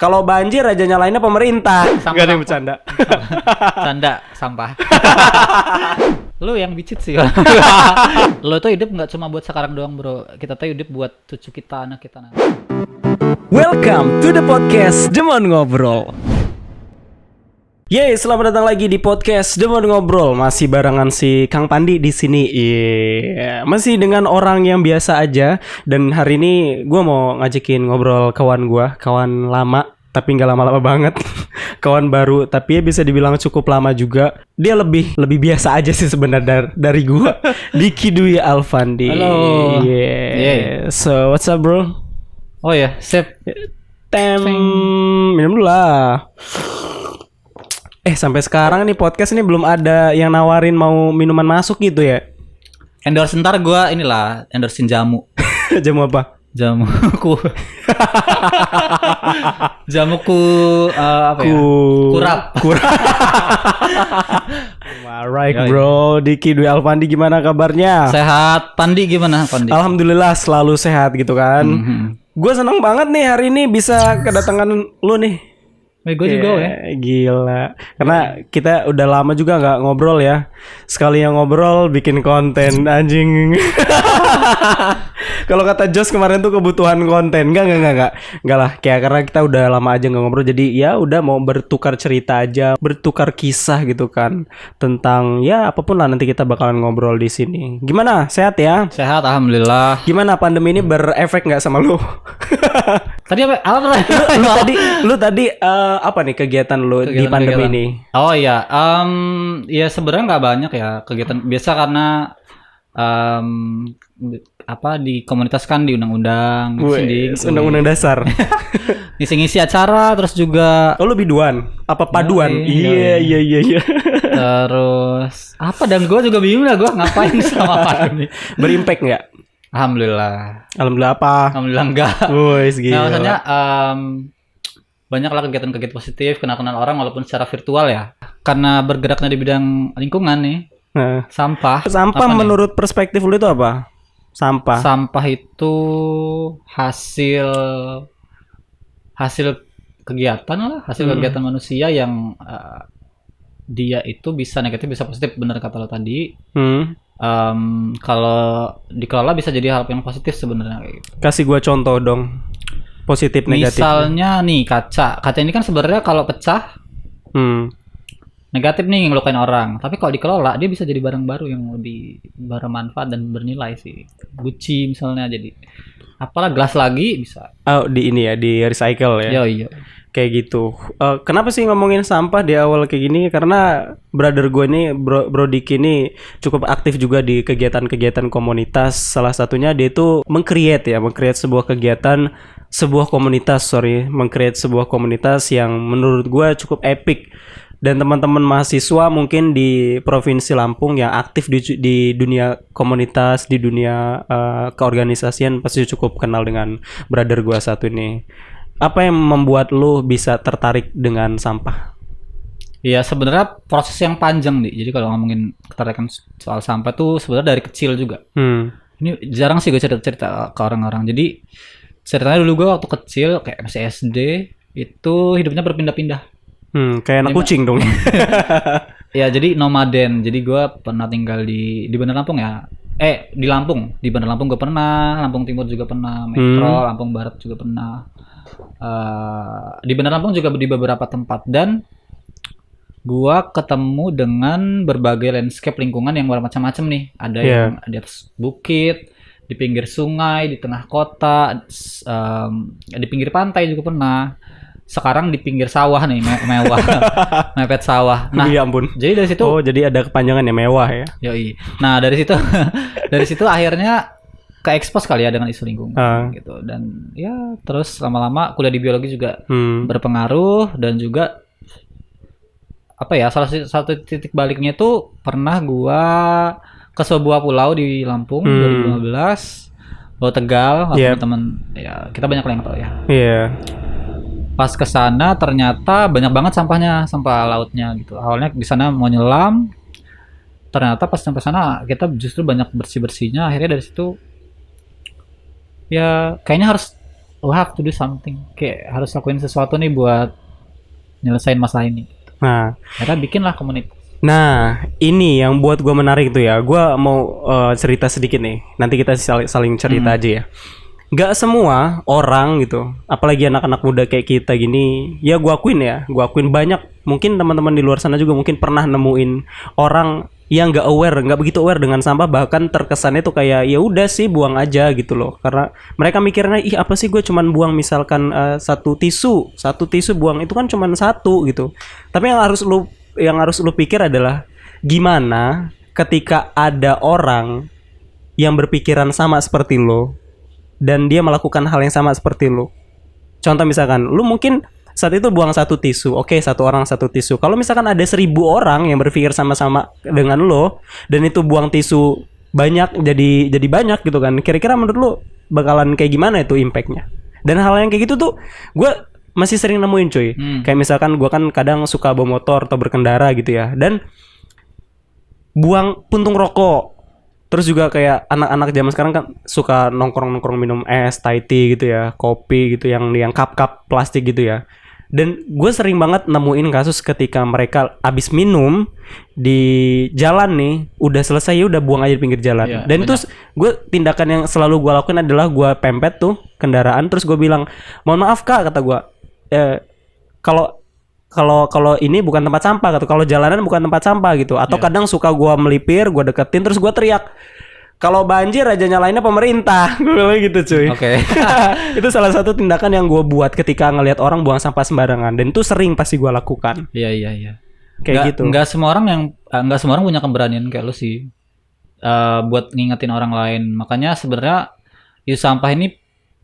Kalau banjir aja nyalainnya pemerintah. Gak ada yang bercanda. Canda sampah. Lu yang bicit sih. Lu tuh hidup nggak cuma buat sekarang doang bro. Kita tuh hidup buat cucu kita, anak kita nanti. Welcome to the podcast Demon Ngobrol. Yeay, selamat datang lagi di podcast Demon Ngobrol. Masih barengan si Kang Pandi di sini. Masih dengan orang yang biasa aja. Dan hari ini gue mau ngajakin ngobrol kawan lama, tapi nggak lama-lama banget. Kawan baru, tapi ya bisa dibilang cukup lama juga. Dia lebih biasa aja sih sebenarnya dari gue. Diki Dwi Alfandi. Halo. Yeah. So what's up bro? Oh ya, sip. Minum dulu lah. Sampai sekarang nih podcast ini belum ada yang nawarin mau minuman masuk gitu ya. Endorse ntar gue inilah endorsein jamu. Jamu apa? Jamuku. Jamuku apa ya? Kurap. Alright bro, Diki Dwi Alfandi gimana kabarnya? Sehat. Pandi gimana Pandi? Alhamdulillah selalu sehat gitu kan. Gue seneng banget nih hari ini bisa kedatangan lu nih. Gue juga ya. Gila. Karena kita udah lama juga gak ngobrol ya. Sekali yang ngobrol bikin konten anjing. Kalau kata Jos kemarin tuh kebutuhan konten. Enggak lah, kayak karena kita udah lama aja gak ngobrol. Jadi ya udah mau bertukar cerita aja, bertukar kisah gitu kan. Tentang ya apapun lah, nanti kita bakalan ngobrol di sini. Gimana? Sehat ya? Sehat alhamdulillah. Gimana pandemi ini berefek gak sama lu? Tadi apa? Lu tadi apa nih kegiatan lu di pandemi ini? Oh iya, ya sebenarnya nggak banyak ya kegiatan biasa karena di komunitas kan di undang-undang, undang-undang dasar. Ngisi-ngisi acara terus juga. Oh lu biduan? Apa paduan? Iya. Terus apa dan gue juga bingung lah gue ngapain sama pandemi. Berimpact nggak? Alhamdulillah apa? Alhamdulillah enggak. Nah, maksudnya banyak lah kegiatan-kegiatan positif, kenal-kenal orang walaupun secara virtual ya. Karena bergeraknya di bidang lingkungan nih. Sampah menurut perspektif lu itu apa? Sampah itu hasil kegiatan lah, kegiatan manusia yang dia itu bisa negatif bisa positif, benar kata lo tadi. Kalau dikelola bisa jadi hal yang positif sebenarnya kayak gitu. Kasih gua contoh dong. Positif negatif. Misalnya nih kaca ini kan sebenarnya kalau pecah negatif nih ngelukain orang, tapi kalau dikelola dia bisa jadi barang baru yang lebih bermanfaat dan bernilai sih. Gucci misalnya jadi apalah gelas lagi bisa. Oh di ini ya, di recycle ya. Iya. Kayak gitu. Kenapa sih ngomongin sampah di awal kayak gini? Karena brother gue nih, Bro Diki ini cukup aktif juga di kegiatan-kegiatan komunitas. Salah satunya dia itu meng-create sebuah kegiatan, meng-create sebuah komunitas yang menurut gue cukup epic. Dan teman-teman mahasiswa mungkin di Provinsi Lampung yang aktif di dunia komunitas, di dunia keorganisasian pasti cukup kenal dengan brother gue satu ini. Apa yang membuat lu bisa tertarik dengan sampah? Iya sebenarnya proses yang panjang nih. Jadi kalau ngomongin ketertarikan soal sampah tuh sebenarnya dari kecil juga. Ini jarang sih gue cerita ke orang-orang. Jadi ceritanya dulu gue waktu kecil kayak masih SD itu hidupnya berpindah-pindah. Kayak anak kucing dong. Ya jadi nomaden. Jadi gue pernah tinggal di Bandar Lampung ya. Di Lampung. Di Bandar Lampung gue pernah. Lampung Timur juga pernah. Metro, Lampung Barat juga pernah. Di Bandar Lampung juga di beberapa tempat. Dan gue ketemu dengan berbagai landscape lingkungan yang bermacam-macam nih. Ada yang di atas bukit, di pinggir sungai, di tengah kota, di pinggir pantai juga pernah. Sekarang di pinggir sawah nih, mewah. Mepet sawah. Nah, ya ampun. Jadi dari situ jadi ada kepanjangan yang mewah ya. Yoi. Nah, dari situ akhirnya ke-expose kali ya dengan isu lingkungan gitu. Dan ya terus lama-lama kuliah di biologi juga berpengaruh. Dan juga salah satu titik baliknya tuh pernah gua ke sebuah pulau di Lampung 2015, Pulau Tegal, teman ya kita banyak yang tahu ya. Pas ke sana ternyata banyak banget sampah lautnya gitu. Awalnya di sana mau nyelam, ternyata pas sampai sana kita justru banyak bersih-bersihnya. Akhirnya dari situ ya kayaknya harus we have to do something, kayak harus lakuin sesuatu nih buat nyelesain masalah ini. Nah, Akhirnya bikinlah komunitas. nah, ini yang buat gue menarik tuh ya. Gue mau cerita sedikit nih. Nanti kita saling cerita aja ya. Gak semua orang gitu, apalagi anak-anak muda kayak kita gini. Ya gue akuin banyak. Mungkin teman-teman di luar sana juga mungkin pernah nemuin orang yang gak begitu aware dengan sampah. Bahkan terkesannya tuh kayak ya udah sih buang aja gitu loh. Karena mereka mikirnya ih apa sih gue cuman buang misalkan satu tisu buang itu kan cuman satu gitu. Tapi yang harus lu pikir adalah gimana ketika ada orang yang berpikiran sama seperti lo dan dia melakukan hal yang sama seperti lo. Contoh misalkan lu mungkin saat itu buang satu tisu, oke, satu orang satu tisu. Kalau misalkan ada 1.000 orang yang berpikir sama-sama dengan lo dan itu buang tisu banyak jadi banyak gitu kan. Kira-kira menurut lu bakalan kayak gimana itu impactnya? Dan hal yang kayak gitu tuh gue masih sering nemuin cuy. Kayak misalkan gue kan kadang suka bawa motor atau berkendara gitu ya. Dan buang puntung rokok. Terus juga kayak anak-anak zaman sekarang kan suka nongkrong-nongkrong minum es, Thai tea gitu ya, kopi gitu yang cup-cup plastik gitu ya. Dan gue sering banget nemuin kasus ketika mereka abis minum di jalan nih, udah selesai ya udah buang aja di pinggir jalan. Iya, Dan itu gue tindakan yang selalu gue lakuin adalah gue pempet tuh kendaraan, terus gue bilang, mohon maaf kak, kata gue, kalau kalau ini bukan tempat sampah gitu, kalau jalanan bukan tempat sampah gitu. Atau kadang suka gue melipir, gue deketin, terus gue teriak, kalau banjir aja nyalainnya pemerintah. Gue bilang gitu cuy. Oke. Itu salah satu tindakan yang gue buat ketika ngelihat orang buang sampah sembarangan, dan itu sering pasti gue lakukan. Iya. Kayak gitu. Nggak semua orang punya keberanian kayak lu sih. Buat ngingetin orang lain. Makanya sebenarnya isu sampah ini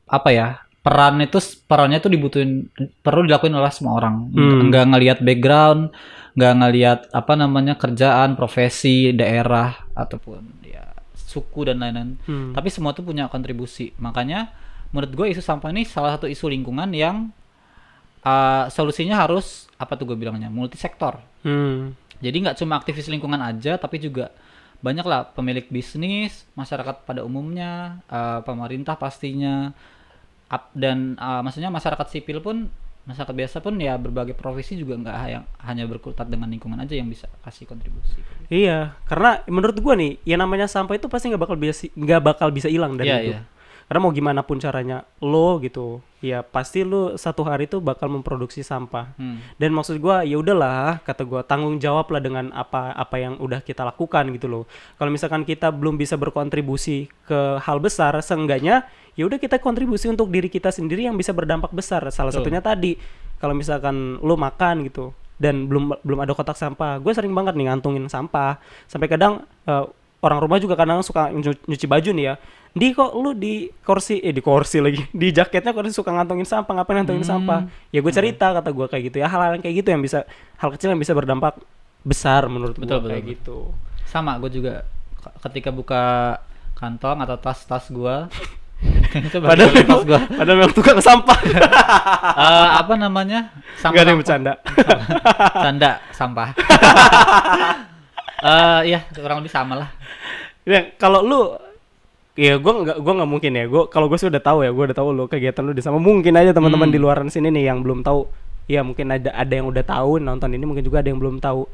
apa ya? Perannya tuh perlu dilakuin oleh semua orang. Nggak ngelihat background, nggak ngelihat apa namanya kerjaan, profesi, daerah ataupun ya suku dan lain-lain. Tapi semua tuh punya kontribusi. Makanya menurut gue isu sampah ini salah satu isu lingkungan yang solusinya harus apa tuh gue bilangnya multisektor. Jadi nggak cuma aktivis lingkungan aja, tapi juga banyak lah pemilik bisnis, masyarakat pada umumnya, pemerintah pastinya, dan maksudnya masyarakat sipil pun, masyarakat biasa pun ya berbagai profesi juga nggak hanya berkutat dengan lingkungan aja yang bisa kasih kontribusi. Iya, karena menurut gua nih, yang namanya sampah itu pasti nggak bakal bisa hilang dari Iya, itu. iya. Karena mau gimana pun caranya lo gitu, ya pasti lo satu hari itu bakal memproduksi sampah. Dan maksud gua ya udahlah, kata gua, tanggung jawab lah dengan apa yang udah kita lakukan gitu loh. Kalau misalkan kita belum bisa berkontribusi ke hal besar, seenggaknya ya udah kita kontribusi untuk diri kita sendiri yang bisa berdampak besar. Salah satunya tadi, kalau misalkan lo makan gitu dan belum ada kotak sampah, gue sering banget nih ngantongin sampah. Sampai kadang orang rumah juga kadang suka nyuci baju nih ya. Di kok lu di kursi lagi, di jaketnya kok suka ngantongin sampah, ngapain ngantongin sampah? Ya gue cerita, kata gue kayak gitu ya, hal-hal yang kayak gitu yang bisa, hal kecil yang bisa berdampak besar menurut gue kayak gitu. Sama, gue juga ketika buka kantong atau tas gue Padahal memang tukang sampah. apa namanya? Gak ada yang bercanda. Canda sampah. Ya kurang lebih sama lah. Ya kalau lu, ya gue nggak mungkin ya. Kalau gue sudah tahu ya, gue udah tahu lu kegiatan lu di sama. Mungkin aja teman-teman di luaran sini nih yang belum tahu. Ya mungkin ada yang udah tahu nonton ini, mungkin juga ada yang belum tahu.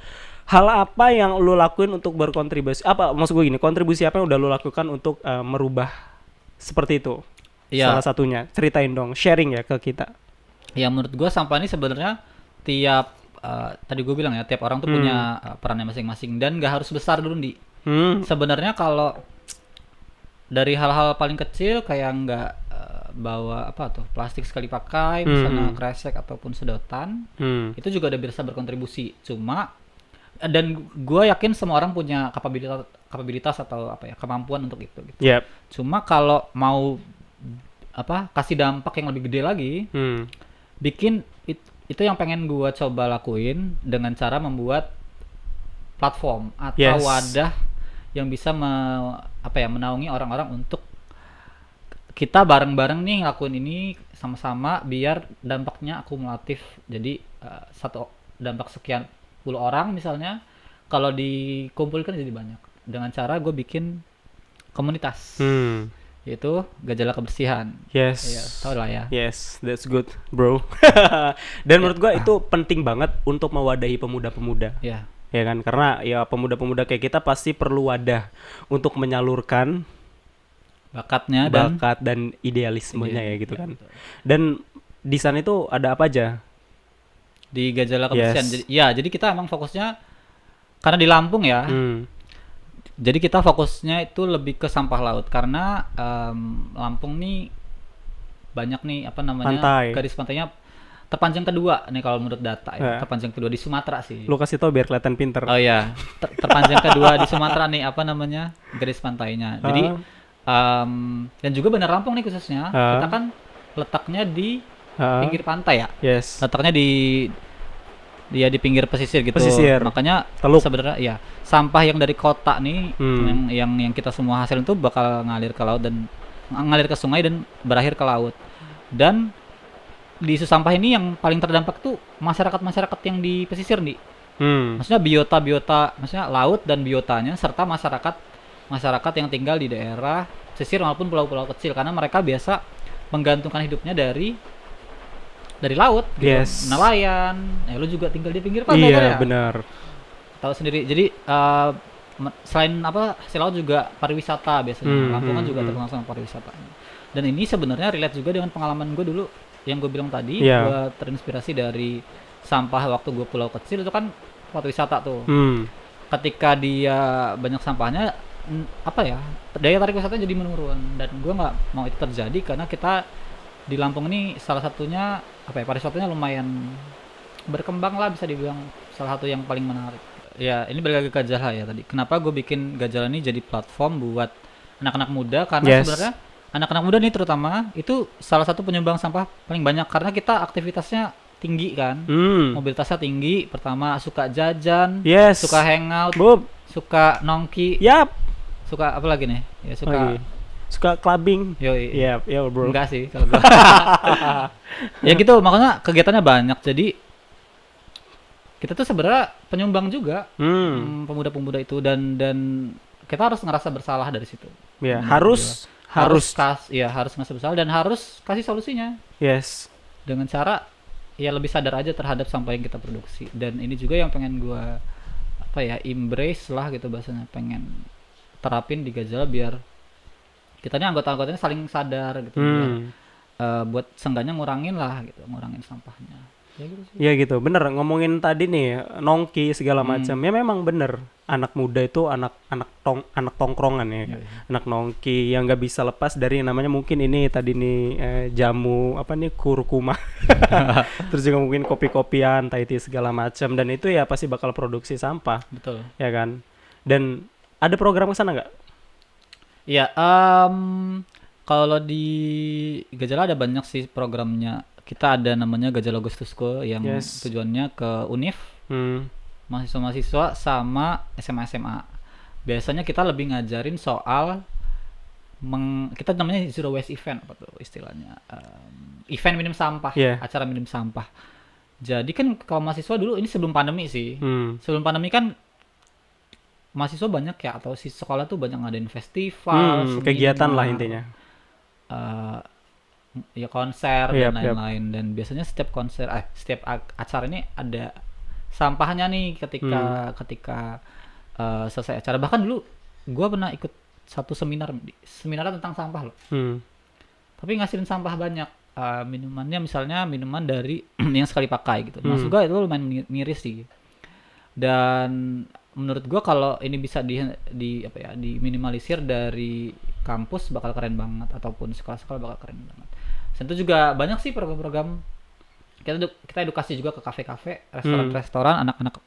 Hal apa yang lu lakuin untuk berkontribusi? Apa maksud gue gini? Kontribusi apa yang udah lu lakukan untuk merubah seperti itu? Iya. Salah satunya, ceritain dong, sharing ya ke kita. Ya menurut gue sampah ini sebenarnya tiap tadi gue bilang ya, tiap orang tuh punya perannya masing-masing dan nggak harus besar dulu di. Sebenarnya kalau dari hal-hal paling kecil kayak nggak bawa apa tuh plastik sekali pakai, misalnya kresek ataupun sedotan, itu juga udah bisa berkontribusi. Cuma dan gue yakin semua orang punya kapabilitas atau apa ya, kemampuan untuk itu gitu. Yep. Cuma kalau mau apa kasih dampak yang lebih gede lagi, bikin itu yang pengen gue coba lakuin dengan cara membuat platform atau wadah yang bisa menaungi orang-orang untuk kita bareng-bareng nih ngelakuin ini sama-sama biar dampaknya akumulatif. Jadi satu dampak sekian puluh orang misalnya, kalau dikumpulkan jadi banyak. Dengan cara gue bikin komunitas. yaitu gejala kebersihan. Iya, Yes. tau lah ya. Yes, that's good, bro. Dan menurut gua itu penting banget untuk mewadahi pemuda-pemuda. Iya, Ya kan? Karena ya pemuda-pemuda kayak kita pasti perlu wadah untuk menyalurkan bakatnya dan bakat dan idealismenya ya gitu iya, kan. betul. Dan di sana itu ada apa aja? Di gejala kebersihan. Yes. Jadi kita emang fokusnya karena di Lampung ya. Hmm. Jadi kita fokusnya itu lebih ke sampah laut karena Lampung nih banyak nih apa namanya Pantai. garis pantainya terpanjang kedua nih kalau menurut data Ya. ya. Terpanjang kedua di Sumatera sih. Lu kasih tau biar kelihatan pinter. Oh iya, terpanjang kedua di Sumatera nih apa namanya garis pantainya. Jadi dan juga Bandar Lampung nih khususnya kita kan letaknya di pinggir pantai ya. Yes. Letaknya di pinggir pesisir gitu. Pesisir. Makanya Teluk. sebenarnya ya sampah yang dari kota nih Hmm. yang kita semua hasil itu bakal ngalir ke laut dan ngalir ke sungai dan berakhir ke laut. Dan di isu sampah ini yang paling terdampak tuh masyarakat-masyarakat yang di pesisir nih. Hmm. Maksudnya biota-biota, maksudnya laut dan biotanya serta masyarakat yang tinggal di daerah pesisir maupun pulau-pulau kecil karena mereka biasa menggantungkan hidupnya dari laut gitu. Yes. Nelayan. Lu juga tinggal di pinggir pantai kan Iya, ya? benar. Tahu sendiri. Jadi selain apa hasil laut juga pariwisata biasanya. Lampung kan juga terkenal sama pariwisatanya. Dan ini sebenarnya relate juga dengan pengalaman gue dulu yang gue bilang tadi. Iya. Gue terinspirasi dari sampah waktu gue pulau kecil itu kan tempat wisata tuh. Ketika dia banyak sampahnya apa ya daya tarik wisatanya jadi menurun dan gue nggak mau itu terjadi karena kita di Lampung ini salah satunya apa ya pariwisatanya lumayan berkembang lah bisa dibilang salah satu yang paling menarik. Ya ini balik lagi ke Gajala ya tadi. Kenapa gue bikin Gajala ini jadi platform buat anak-anak muda karena Yes. sebenarnya anak-anak muda nih terutama itu salah satu penyumbang sampah paling banyak karena kita aktivitasnya tinggi kan. Mobilitasnya tinggi, pertama suka jajan, Yes. suka hangout, Bob. suka nongki, Yap. suka apa lagi nih? Ya suka Lagi. Suka clubbing. yoi. Yap, ya bro. Enggak sih kalau gua. Ya gitu, makanya kegiatannya banyak. Jadi kita tuh sebenarnya penyumbang juga pemuda-pemuda itu dan kita harus ngerasa bersalah dari situ. Ya, harus harus. harus ngerasa bersalah dan harus kasih solusinya Yes. dengan cara ya lebih sadar aja terhadap sampah yang kita produksi. Dan ini juga yang pengen gua apa ya embrace lah gitu bahasanya, pengen terapin di Gajala biar kita nih anggota-anggotanya saling sadar gitu biar, buat seenggaknya ngurangin sampahnya ya gitu sih. Ya gitu, bener ngomongin tadi nih nongki segala macam. Ya memang bener anak muda itu anak tongkrongan ya. Iya. Anak nongki yang nggak bisa lepas dari yang namanya mungkin ini tadi nih jamu apa nih kurkuma. Terus juga mungkin kopi-kopian, Thai tea segala macam dan itu ya pasti bakal produksi sampah, Betul. ya kan? Dan ada program ke sana nggak? Iya, kalau di Gajala ada banyak sih programnya. Kita ada namanya Gajala Goes to School yang Yes. tujuannya ke UNIF, mahasiswa-mahasiswa sama SMA-SMA. Biasanya kita lebih ngajarin soal kita namanya zero waste event apa tuh istilahnya. Event minim sampah, Yeah. acara minim sampah. Jadi kan kalau mahasiswa dulu ini sebelum pandemi sih. Sebelum pandemi kan mahasiswa banyak ya atau si sekolah tuh banyak ngadain festival, Kegiatan lah seminar, intinya. ya konser Yap, dan lain-lain dan biasanya setiap acara ini ada sampahnya nih ketika selesai acara. Bahkan dulu gua pernah ikut satu seminar tentang sampah loh. Tapi ngasilin sampah banyak. Minumannya misalnya minuman dari yang sekali pakai gitu. Maksud gua itu lumayan miris sih. Dan menurut gua kalau ini bisa diminimalisir dari kampus bakal keren banget ataupun sekolah-sekolah bakal keren banget. Tentu juga banyak sih program-program kita edukasi juga ke kafe-kafe, restoran-restoran, anak-anak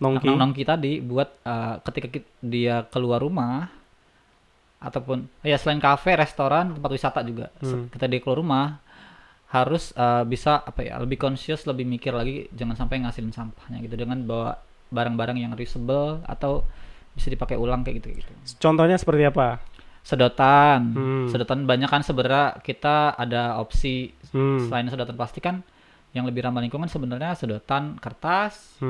nongki tadi buat ketika dia keluar rumah ataupun ya selain kafe, restoran, tempat wisata juga. Ketika dia keluar rumah harus bisa lebih conscious, lebih mikir lagi jangan sampai ngasilin sampahnya gitu dengan bawa barang-barang yang reusable atau bisa dipakai ulang kayak gitu. Contohnya seperti apa? Sedotan banyak kan sebenarnya kita ada opsi selain sedotan plastik kan yang lebih ramah lingkungan sebenarnya sedotan kertas,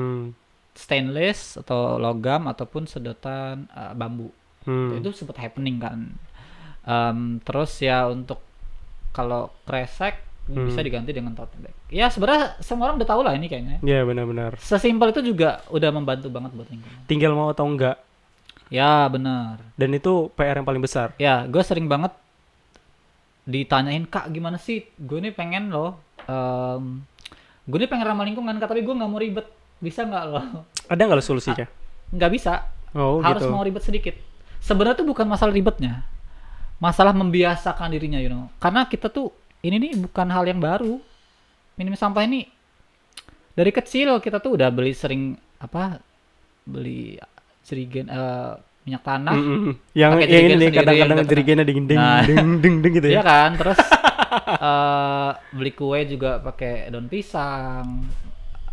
stainless atau logam ataupun sedotan bambu. Itu sempat happening kan. Terus ya untuk kalau kresek bisa diganti dengan tote bag. Ya sebenarnya semua orang udah tahu lah ini kayaknya. Iya benar-benar. Sesimpel itu juga udah membantu banget buat lingkungan. Tinggal mau atau enggak. Ya benar. Dan itu PR yang paling besar. Ya gue sering banget ditanyain, Kak gimana sih? Gue nih pengen loh. Gue nih pengen ramah lingkungan, Kak, tapi gue nggak mau ribet. Bisa nggak loh? Ada nggak lo solusinya? Nggak bisa. Oh Harus gitu. mau ribet sedikit. Sebenarnya tuh bukan masalah ribetnya, masalah membiasakan dirinya, karena kita tuh ini nih bukan hal yang baru. Minim sampah ini dari kecil kita tuh udah beli jerigen, minyak tanah, Yang pakai yang jerigen ini sendiri, kadang-kadang udah jerigennya ding ding Nah. ding ding gitu iya ya. kan. Terus beli kue juga pakai daun pisang,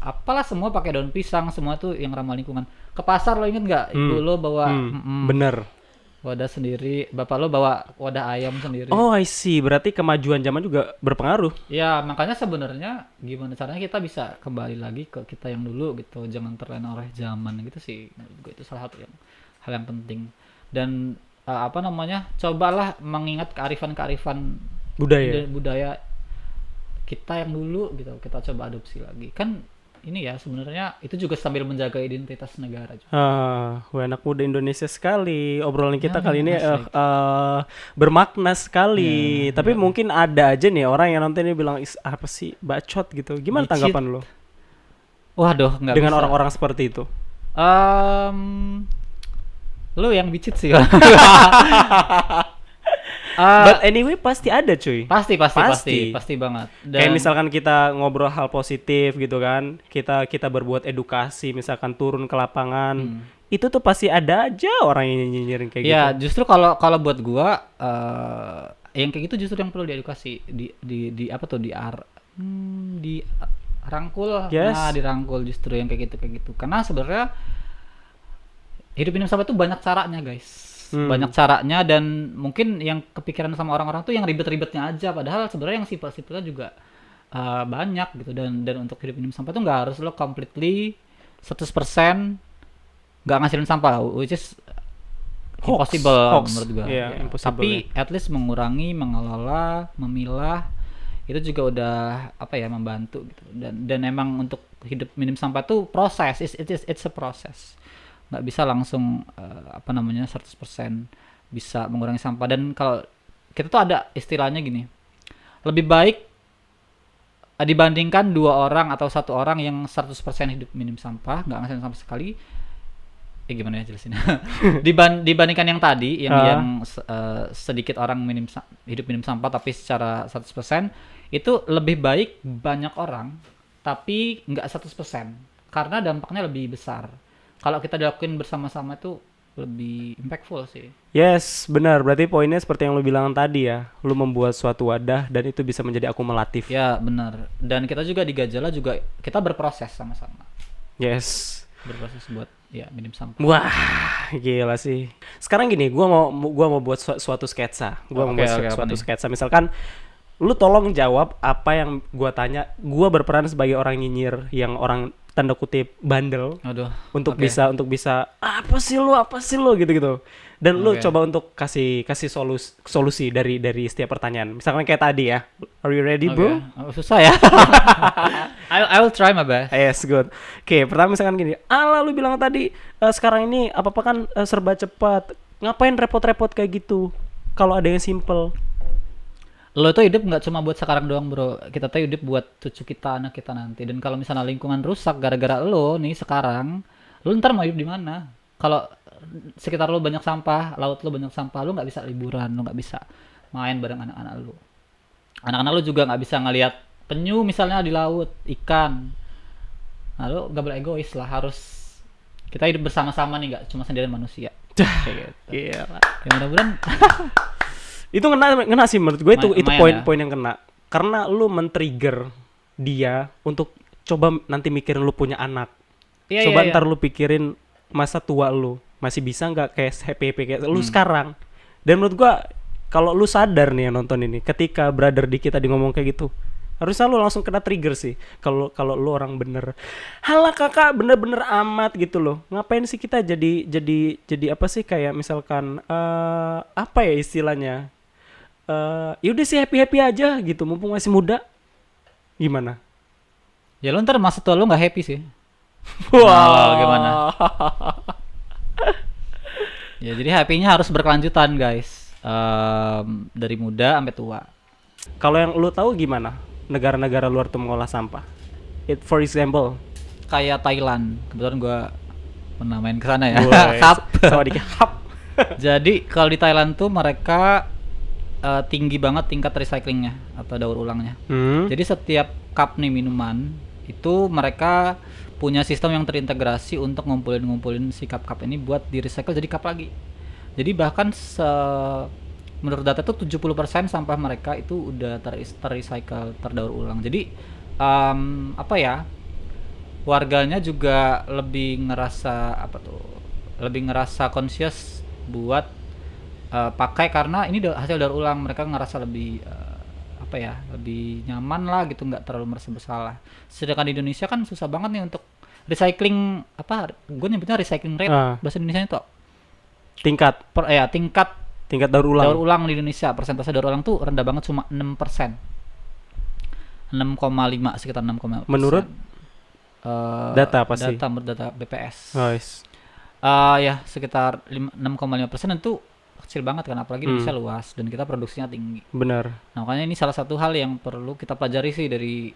apalah semua pakai daun pisang, semua tuh yang ramah lingkungan. Ke pasar lo inget nggak, ibu lo bawa Bener. wadah sendiri, bapak lo bawa wadah ayam sendiri. Oh I see. Berarti kemajuan zaman juga berpengaruh. Ya makanya sebenarnya gimana caranya kita bisa kembali lagi ke kita yang dulu gitu, jangan terlena oleh zaman gitu sih. Menurut gue itu salah satu hal yang penting. Dan cobalah mengingat kearifan budaya kita yang dulu gitu, kita coba adopsi lagi. Kan ini ya sebenarnya itu juga sambil menjaga identitas negara juga. Wah, anak muda Indonesia sekali. Obrolan kita Ya, kali ini asik. bermakna sekali. Ya, Tapi mungkin ada aja nih orang yang nonton ini bilang apa sih bacot gitu. Gimana Bicit. tanggapan lo Waduh, nggak dengan bisa. orang-orang seperti itu? Lu yang bicit sih. But anyway pasti ada cuy. Pasti Pasti. banget. Kayak misalkan kita ngobrol hal positif gitu kan, kita berbuat edukasi, misalkan turun ke lapangan, itu tuh pasti ada aja orang yang nyinyirin kayak ya gitu. justru kalau buat gua yang kayak gitu justru yang perlu diedukasi, di apa tuh di rangkul. Yes. Nah, dirangkul justru yang kayak gitu. Karena sebenarnya hidup minum sampah tuh banyak caranya, guys. Banyak caranya, dan mungkin yang kepikiran sama orang-orang tuh yang ribet-ribetnya aja, padahal sebenarnya yang simpel-simpelnya juga banyak gitu. Dan untuk hidup minum sampah tuh nggak harus lo completely 100% nggak ngasilin sampah, which is impossible Hoax. menurut gua. Iya, Ya. impossible, Tapi at least mengurangi, mengelola, memilah itu juga udah membantu gitu. Dan emang untuk hidup minim sampah tuh proses, it's a process. Nggak bisa langsung 100% bisa mengurangi sampah. Dan kalau kita tuh ada istilahnya gini, lebih baik dibandingkan 2 orang atau 1 orang yang 100% hidup minim sampah, nggak ngasilin sampah sekali. Gimana ya jelasin? Dibandingkan yang tadi yang sedikit orang hidup minim sampah tapi secara 100%, itu lebih baik banyak orang tapi nggak 100%, karena dampaknya lebih besar. Kalau kita dilakuin bersama-sama itu lebih impactful sih. Yes, benar. Berarti poinnya seperti yang lu bilang tadi ya. Lu membuat suatu wadah dan itu bisa menjadi akumulatif. Ya benar. Dan kita juga di Gajala juga kita berproses sama-sama. Yes. Berproses buat minim sampah. Wah, gila sih. Sekarang gini, gua mau buat suatu sketsa. Suatu sketsa. Misalkan lu tolong jawab apa yang gua tanya. Gua berperan sebagai orang nyinyir yang orang tanda kutip bandel. Aduh. Untuk bisa apa sih lu gitu. Dan lu coba untuk kasih solusi dari setiap pertanyaan. Misalkan kayak tadi ya. Are you ready, bro? Susah ya. I will try my best. Yes, good. Oke, pertama misalkan gini. Lu bilang tadi sekarang ini apa-apa kan serba cepat. Ngapain repot-repot kayak gitu? Kalau ada yang simple. Lo tuh hidup nggak cuma buat sekarang doang, bro. Kita tuh hidup buat cucu kita, anak kita nanti. Dan kalau misalnya lingkungan rusak gara-gara lo nih sekarang, lo ntar mau hidup di mana? Kalau sekitar lo banyak sampah, laut lo banyak sampah, lo nggak bisa liburan, lo nggak bisa main bareng anak-anak lo. Anak-anak lo juga nggak bisa ngelihat penyu misalnya di laut, ikan. Nah, lo nggak boleh egois lah, harus kita hidup bersama-sama nih, nggak cuma sendirian manusia. Kayak gitu. Iya. Ya mudah-mudahan. Itu ngena sih menurut gue, itu Lumayan poin yang kena. Karena lu men-trigger dia untuk coba nanti mikirin lu punya anak. Coba ntar lu pikirin masa tua lu masih bisa nggak kayak happy kayak lu sekarang. Dan menurut gue kalau lu sadar nih yang nonton ini, ketika brother di kita di ngomong kayak gitu, harusnya lu langsung kena trigger sih. Kalau lu orang bener, halah kakak bener-bener amat gitu loh. Ngapain sih kita jadi apa sih, kayak misalkan apa ya istilahnya, yaudah sih happy aja gitu mumpung masih muda. Gimana? Ya lu ntar masa tua lu nggak happy sih. Wah, lo gimana? Ya jadi happy-nya harus berkelanjutan guys. Dari muda sampai tua. Kalau yang lu tahu gimana? Negara-negara luar tuh mengolah sampah. For example, Kayak Thailand. Kebetulan gua pernah main ke sana ya. Woi, Hap. sama dikit hap. Jadi kalau di Thailand tuh mereka tinggi banget tingkat recyclingnya atau daur ulangnya. Jadi setiap cup nih minuman itu mereka punya sistem yang terintegrasi untuk ngumpulin si cup ini buat di recycle jadi cup lagi. Jadi bahkan menurut data tuh 70% sampah mereka itu udah terrecycle, terdaur ulang. Jadi apa ya? Warganya juga lebih ngerasa lebih ngerasa conscious buat pakai karena ini hasil daur ulang. Mereka ngerasa lebih lebih nyaman lah gitu, nggak terlalu merasa bersalah. Sedangkan di Indonesia kan susah banget nih untuk recycling, gue nyebutnya recycling rate bahasa Indonesia itu Tingkat tingkat daur ulang di Indonesia, persentase daur ulang tuh rendah banget, cuma 6%, 6,5, sekitar 6,5%. menurut data pasti. Data BPS. Guys. Ya sekitar 6,5% itu kecil banget kan, apalagi Indonesia luas dan kita produksinya tinggi. Benar. Nah, makanya ini salah satu hal yang perlu kita pelajari sih dari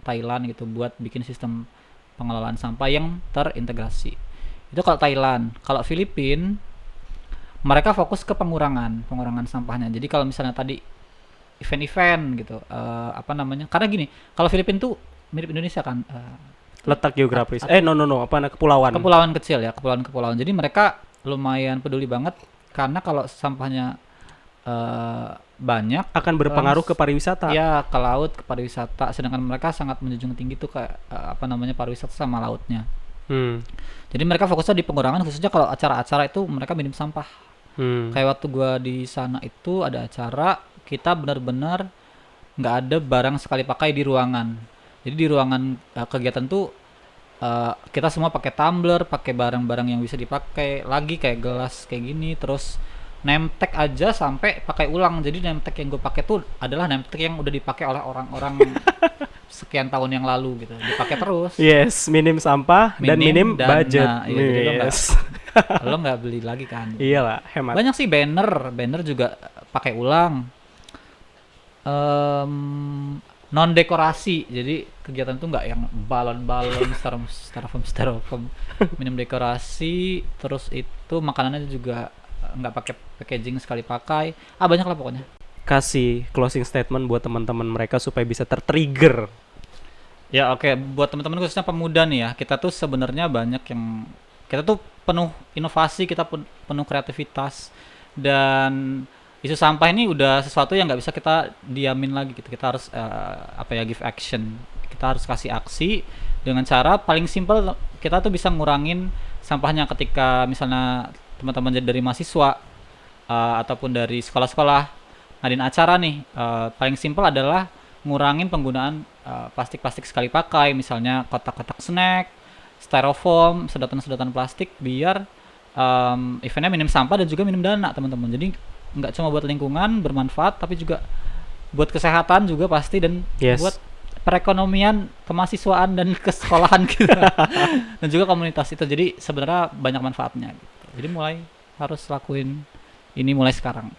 Thailand gitu buat bikin sistem pengelolaan sampah yang terintegrasi. Itu kalau Thailand. Kalau Filipina mereka fokus ke pengurangan sampahnya. Jadi kalau misalnya tadi event-event gitu, karena gini, kalau Filipina tuh mirip Indonesia kan, letak geografis. Kepulauan. Kepulauan kecil ya, kepulauan. Jadi mereka lumayan peduli banget karena kalau sampahnya banyak akan berpengaruh ke pariwisata. Ya, ke laut, ke pariwisata. Sedangkan mereka sangat menjunjung tinggi tuh ke pariwisata sama lautnya. Jadi mereka fokusnya di pengurangan, khususnya kalau acara-acara itu mereka minim sampah. Kayak waktu gua di sana itu ada acara, kita benar-benar nggak ada barang sekali pakai di ruangan. Jadi di ruangan kegiatan tuh kita semua pakai tumbler, pakai barang-barang yang bisa dipakai lagi kayak gelas kayak gini, terus name tag aja sampai pakai ulang. Jadi name tag yang gue pakai tuh adalah name tag yang udah dipakai oleh orang-orang sekian tahun yang lalu gitu, dipakai terus. Yes, minim sampah dan minim budget. Iya, lo nggak beli lagi kan? Iyalah, hemat. Banyak sih banner juga pakai ulang. Non dekorasi, jadi kegiatan tuh nggak yang balon-balon, styrofoam, minum dekorasi, terus itu makanannya juga nggak pakai packaging sekali pakai, banyak lah pokoknya. Kasih closing statement buat teman-teman mereka supaya bisa tertrigger. Ya oke, buat teman-teman khususnya pemuda nih ya, kita tuh sebenarnya banyak yang kita tuh penuh inovasi, kita penuh kreativitas, dan isu sampah ini udah sesuatu yang nggak bisa kita diamin lagi gitu. Kita harus give action. Kita harus kasih aksi dengan cara paling simpel. Kita tuh bisa ngurangin sampahnya ketika misalnya teman-teman dari mahasiswa ataupun dari sekolah-sekolah ngadain acara nih. Paling simpel adalah ngurangin penggunaan plastik-plastik sekali pakai, misalnya kotak-kotak snack, styrofoam, sedotan-sedotan plastik, biar eventnya minim sampah dan juga minim dana teman-teman. Jadi nggak cuma buat lingkungan bermanfaat, tapi juga buat kesehatan juga pasti, dan buat perekonomian, kemahasiswaan dan kesekolahan kita dan juga komunitas itu. Jadi sebenarnya banyak manfaatnya gitu. Jadi harus lakuin ini mulai sekarang.